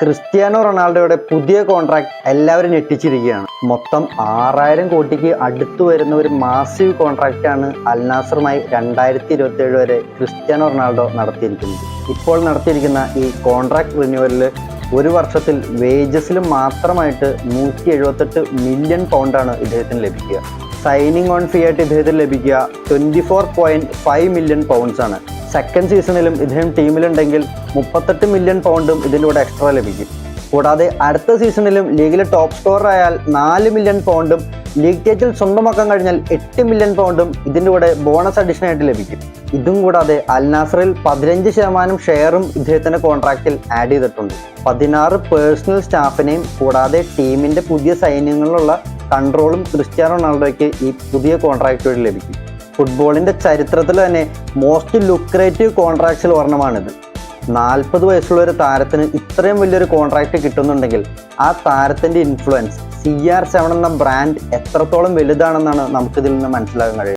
Cristiano റൊണാൾഡോയുടെ പുതിയ contract എല്ലാവരും ഞെട്ടിച്ചിരിക്കുകയാണ്. മൊത്തം 6000 കോടിക്ക് അടുത്തു വരുന്ന ഒരു മാസീവ് കോൺട്രാക്റ്റാണ് അൽ നാസറുമായി 2027 വരെ ക്രിസ്ത്യാനോ റൊണാൾഡോ നടത്തിയിരിക്കുന്നത്. ഇപ്പോൾ നടത്തിയിരിക്കുന്ന ഈ കോൺട്രാക്ട് റിന്യൂവലിൽ ഒരു വർഷത്തിൽ വേജസിൽ മാത്രമായിട്ട് 178 മില്യൺ പൗണ്ടാണ് ഇദ്ദേഹത്തിന് ലഭിക്കുക. സൈനിങ് ഓൺ ഫീ ആയിട്ട് ഇദ്ദേഹത്തിന് ലഭിക്കുക 24.5 മില്യൺ പൗണ്ട്സ് ആണ്. സെക്കൻഡ് സീസണിലും ഇദ്ദേഹം ടീമിലുണ്ടെങ്കിൽ 38 മില്യൺ പൗണ്ടും ഇതിൻ്റെ കൂടെ എക്സ്ട്രാ ലഭിക്കും. കൂടാതെ അടുത്ത സീസണിലും ലീഗിലെ ടോപ്പ് സ്കോറർ ആയാൽ 4 മില്യൺ പൗണ്ടും ലീഗ് ടൈറ്റിൽ സ്വന്തമാക്കാൻ കഴിഞ്ഞാൽ 8 മില്യൺ പൗണ്ടും ഇതിൻ്റെ കൂടെ ബോണസ് അഡീഷൻ ആയിട്ട് ലഭിക്കും. ഇതും കൂടാതെ അൽ നാസറിൽ 15% ഷെയറും ഇദ്ദേഹത്തിൻ്റെ കോൺട്രാക്റ്റിൽ ആഡ് ചെയ്തിട്ടുണ്ട്. 16 പേഴ്സണൽ സ്റ്റാഫിനെയും കൂടാതെ ടീമിൻ്റെ പുതിയ സൈന്യങ്ങളിലുള്ള കൺട്രോളും ക്രിസ്ത്യാനോ റൊണാൾഡോയ്ക്ക് ഈ പുതിയ കോൺട്രാക്റ്റ് വഴി ലഭിക്കും. ഫുട്ബോളിൻ്റെ ചരിത്രത്തിൽ തന്നെ മോസ്റ്റ് ലുക്രേറ്റീവ് കോൺട്രാക്ട്സിൽ ഒരെണ്ണമാണിത്. 40 വയസ്സുള്ള ഒരു താരത്തിന് ഇത്രയും വലിയൊരു കോൺട്രാക്റ്റ് കിട്ടുന്നുണ്ടെങ്കിൽ ആ താരത്തിൻ്റെ ഇൻഫ്ലുവൻസ് CR7 എന്ന ബ്രാൻഡ് എത്രത്തോളം വലുതാണെന്നാണ് നമുക്കിതിൽ നിന്ന് മനസ്സിലാക്കാൻ കഴിയുന്നത്.